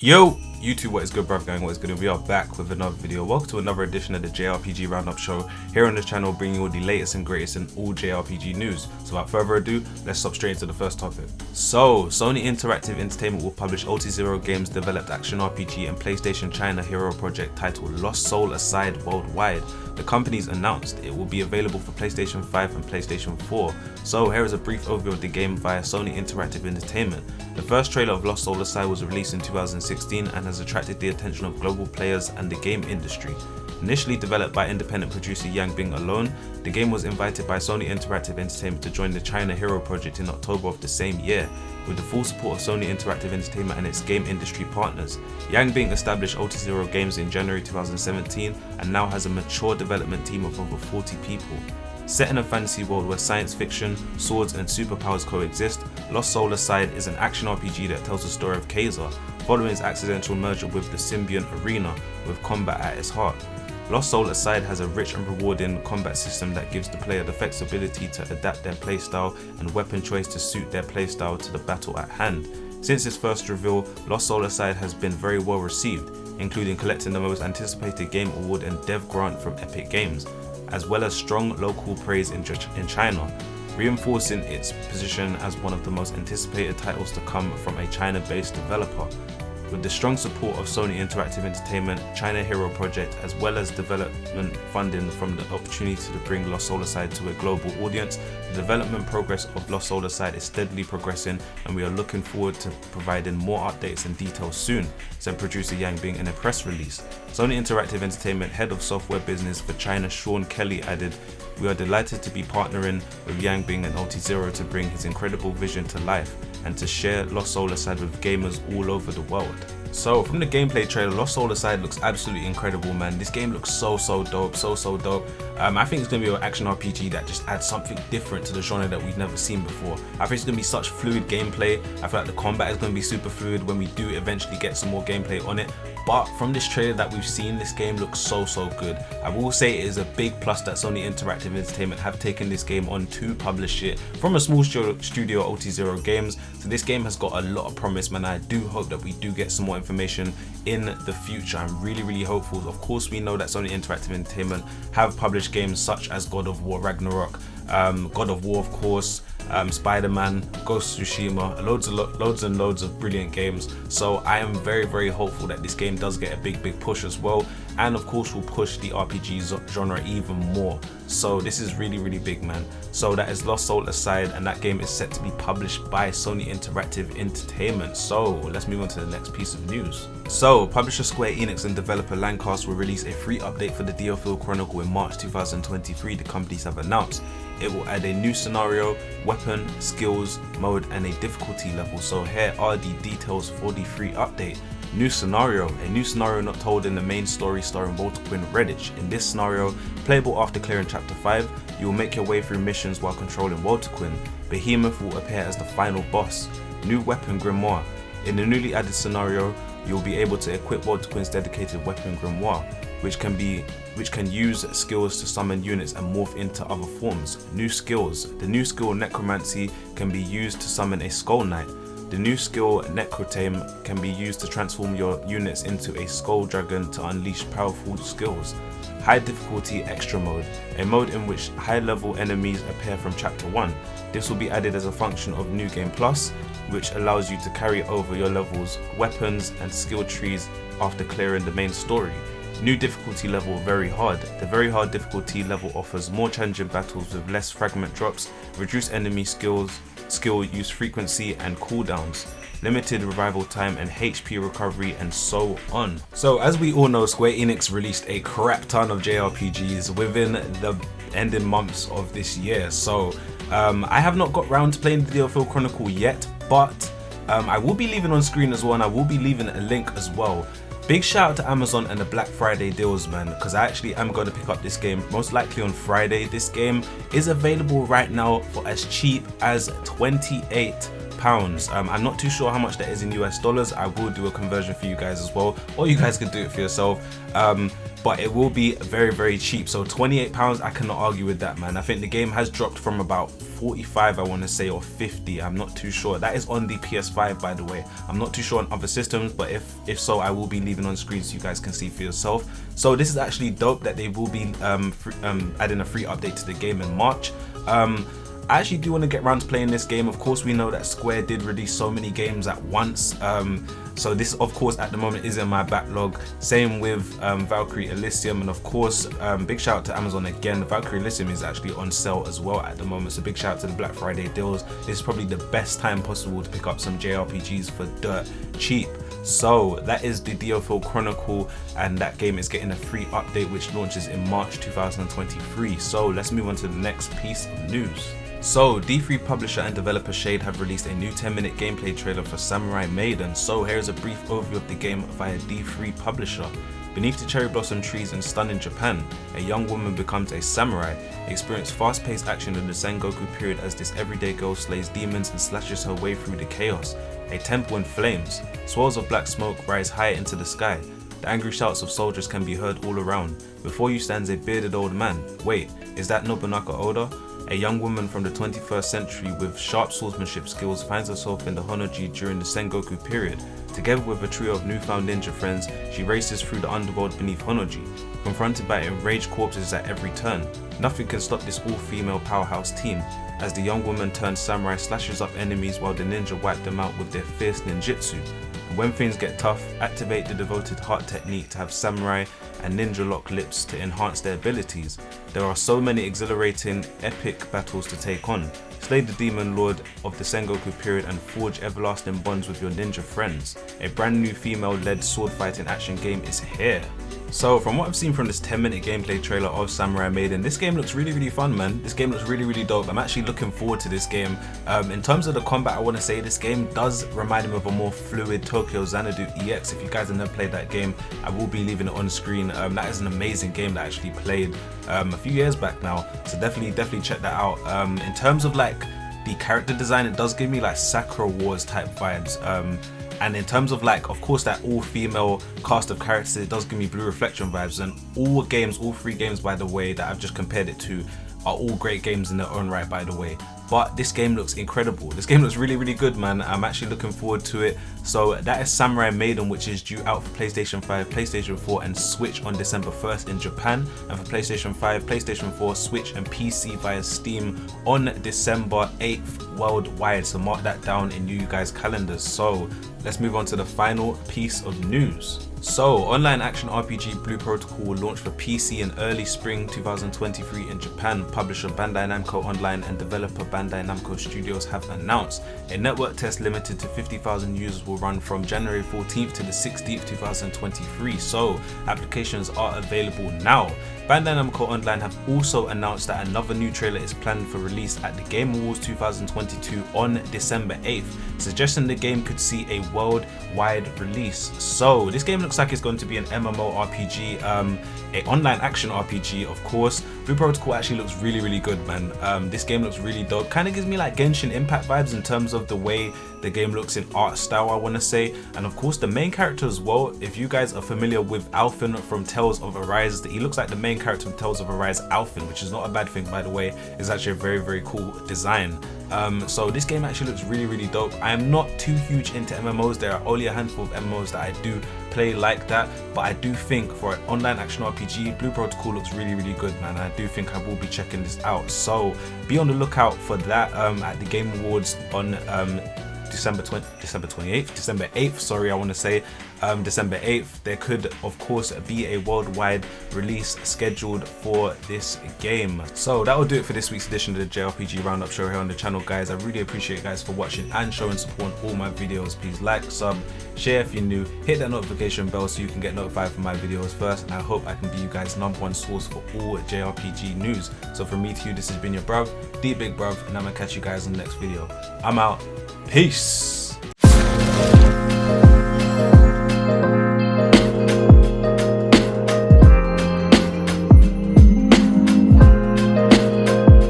Yo, YouTube, what is good, bruv gang? What is good? We are back with another video. Welcome to another edition of the JRPG Roundup Show here on this channel, bringing you all the latest and greatest in all JRPG news. So without further ado, let's hop straight into the first topic. So, Sony Interactive Entertainment will publish OT0 Games developed action RPG and PlayStation China hero project titled Lost Soul Aside worldwide. The company's announced it will be available for PlayStation 5 and PlayStation 4. So here is a brief overview of the game via Sony Interactive Entertainment. The first trailer of Lost Soul Aside was released in 2016 and has attracted the attention of global players and the game industry. Initially developed by independent producer Yang Bing alone, the game was invited by Sony Interactive Entertainment to join the China Hero project in October of the same year, with the full support of Sony Interactive Entertainment and its game industry partners. Yang Bing established OT0 Games in January 2017 and now has a mature development team of over 40 people. Set in a fantasy world where science fiction, swords and superpowers coexist, Lost Soul Aside is an action RPG that tells the story of Kaiser, following its accidental merger with the Symbiont Arena, with combat at its heart. Lost Soul Aside has a rich and rewarding combat system that gives the player the flexibility to adapt their playstyle and weapon choice to suit their playstyle to the battle at hand. Since its first reveal, Lost Soul Aside has been very well received, including collecting the most anticipated game award and dev grant from Epic Games, as well as strong local praise in China, reinforcing its position as one of the most anticipated titles to come from a China-based developer. With the strong support of Sony Interactive Entertainment, China Hero Project, as well as development funding from the opportunity to bring Lost Soul Aside to a global audience, the development progress of Lost Soul Aside is steadily progressing and we are looking forward to providing more updates and details soon, said producer Yang Bing in a press release. Sony Interactive Entertainment head of software business for China Sean Kelly added, "We are delighted to be partnering with Yang Bing and OT0 to bring his incredible vision to life and to share Lost Soul Aside with gamers all over the world." So from the gameplay trailer, Lost Soul Aside looks absolutely incredible, man. This game looks so dope, so dope. I think it's going to be an action RPG that just adds something different to the genre that we've never seen before. I think it's going to be such fluid gameplay. I feel like the combat is going to be super fluid when we do eventually get some more gameplay on it. But from this trailer that we've seen, this game looks so good. I will say it is a big plus that Sony Interactive Entertainment have taken this game on to publish it from a small studio, OT0 Games. So this game has got a lot of promise, man. I do hope that we do get some more information in the future. I'm really hopeful. Of course, we know that Sony Interactive Entertainment have published games such as God of War Ragnarok, God of War, of course, Spider-Man, Ghost of Tsushima, loads and loads of brilliant games. So I am very hopeful that this game does get a big push as well, and of course will push the RPG genre even more. So this is really big, man. So that is Lost Soul Aside, and that game is set to be published by Sony Interactive Entertainment. So let's move on to the next piece of news. So publisher Square Enix and developer Landcast will release a free update for the Diofield Chronicle in March 2023, the companies have announced. It will add a new scenario, weapon, skills, mode and a difficulty level. So here are the details for the free update. New scenario, a new scenario not told in the main story starring Walter Quinn Redditch. In this scenario, playable after clearing chapter 5, you will make your way through missions while controlling Walter Quinn. Behemoth will appear as the final boss. New weapon Grimoire. In the newly added scenario, you will be able to equip Walter Quinn's dedicated weapon Grimoire, which can use skills to summon units and morph into other forms. New skills. The new skill Necromancy can be used to summon a Skull Knight. The new skill Necrotame can be used to transform your units into a Skull Dragon to unleash powerful skills. High difficulty extra mode, a mode in which high level enemies appear from chapter 1. This will be added as a function of New Game Plus, which allows you to carry over your levels, weapons and skill trees after clearing the main story. New difficulty level Very Hard. The Very Hard difficulty level offers more challenging battles with less fragment drops, reduced enemy skill use frequency and cooldowns, limited revival time and HP recovery, and so on. So as we all know, Square Enix released a crap ton of JRPGs within the ending months of this year. So I have not got round to playing the Diofield Chronicle yet, but I will be leaving on screen as well, and I will be leaving a link as well. Big shout out to Amazon and the Black Friday deals, man, because I actually am going to pick up this game most likely on Friday. This game is available right now for as cheap as £28. I'm not too sure how much that is in US dollars. I will do a conversion for you guys as well, or you guys can do it for yourself. but it will be very cheap. So £28, I cannot argue with that, man. I think the game has dropped from about 45, I want to say, or 50, I'm not too sure. That is on the PS5, by the way. I'm not too sure on other systems, but if so, I will be leaving on screen so you guys can see for yourself. So this is actually dope that they will be adding a free update to the game in March. I actually do want to get around to playing this game. Of course, we know that Square did release so many games at once. So this, of course, at the moment is in my backlog. Same with Valkyrie Elysium, and of course, big shout out to Amazon again. Valkyrie Elysium is actually on sale as well at the moment. So big shout out to the Black Friday deals. This is probably the best time possible to pick up some JRPGs for dirt cheap. So that is the Diofield Chronicle, and that game is getting a free update which launches in March 2023. So let's move on to the next piece of news. So, D3 publisher and developer Shade have released a new 10-minute gameplay trailer for Samurai Maiden. So here's a brief overview of the game via D3 publisher. Beneath the cherry blossom trees in stunning Japan, a young woman becomes a samurai, experience fast-paced action in the Sengoku period as this everyday girl slays demons and slashes her way through the chaos. A temple in flames, swirls of black smoke rise high into the sky. The angry shouts of soldiers can be heard all around. Before you stands a bearded old man. Wait, is that Nobunaga Oda? A young woman from the 21st century with sharp swordsmanship skills finds herself in the Honnoji during the Sengoku period. Together with a trio of newfound ninja friends, she races through the underworld beneath Honnoji, confronted by enraged corpses at every turn. Nothing can stop this all-female powerhouse team. As the young woman turned samurai slashes up enemies while the ninja wipe them out with their fierce ninjutsu. And when things get tough, activate the devoted heart technique to have samurai and ninja lock lips to enhance their abilities. There are so many exhilarating, epic battles to take on. Slay the demon lord of the Sengoku period and forge everlasting bonds with your ninja friends. A brand new female-led sword fighting action game is here. So from what I've seen from this 10-minute gameplay trailer of Samurai Maiden, this game looks really fun, man. This game looks really dope. I'm actually looking forward to this game. In terms of the combat, I want to say this game does remind me of a more fluid Tokyo Xanadu EX. If you guys have never played that game, I will be leaving it on screen. That is an amazing game that I actually played a few years back now, so definitely check that out. In terms of like the character design, it does give me like Sakura Wars type vibes. And in terms of like, of course, that all-female cast of characters, it does give me Blue Reflection vibes. And all three games, by the way, that I've just compared it to are all great games in their own right, by the way. But this game looks incredible. This game looks really good, man. I'm actually looking forward to it. So that is Samurai Maiden, which is due out for PlayStation 5, PlayStation 4 and Switch on December 1st in Japan, and for PlayStation 5, PlayStation 4, Switch and PC via Steam on December 8th worldwide. So mark that down in you guys' calendars. So let's move on to the final piece of news. So, online action RPG Blue Protocol will launch for PC in early spring 2023 in Japan. Publisher Bandai Namco Online and developer Bandai Namco Studios have announced a network test limited to 50,000 users will run from January 14th to the 16th, 2023. So, applications are available now. Bandai Namco Online have also announced that another new trailer is planned for release at the Game Awards 2022 on December 8th, suggesting the game could see a worldwide release. So this game looks like it's going to be an MMORPG, a online action RPG, of course. Blue Protocol actually looks really good, man. This game looks really dope. Kind of gives me like Genshin Impact vibes in terms of the way the game looks in art style, I want to say. And of course the main character as well, if you guys are familiar with Alphen from Tales of Arise, he looks like the main character from Tales of Arise, Alphen, which is not a bad thing, by the way. It's actually a very cool design. So this game actually looks really dope. I am not too huge into MMOs. There are only a handful of MMOs that I do play like that, but I do think for an online action RPG, Blue Protocol looks really good, man. I do think I will be checking this out. So be on the lookout for that at the Game Awards on December 8th, sorry, I want to say December 8th. There could of course be a worldwide release scheduled for this game. So that will do it for this week's edition of the JRPG Roundup show here on the channel, guys. I really appreciate you guys for watching and showing support on all my videos. Please like, sub, share if you're new, hit that notification bell so you can get notified for my videos first, and I hope I can be you guys' #1 source for all JRPG news. So from me to you, this has been your bruv, the big bruv, and I'm gonna catch you guys in the next video. I'm out. Peace.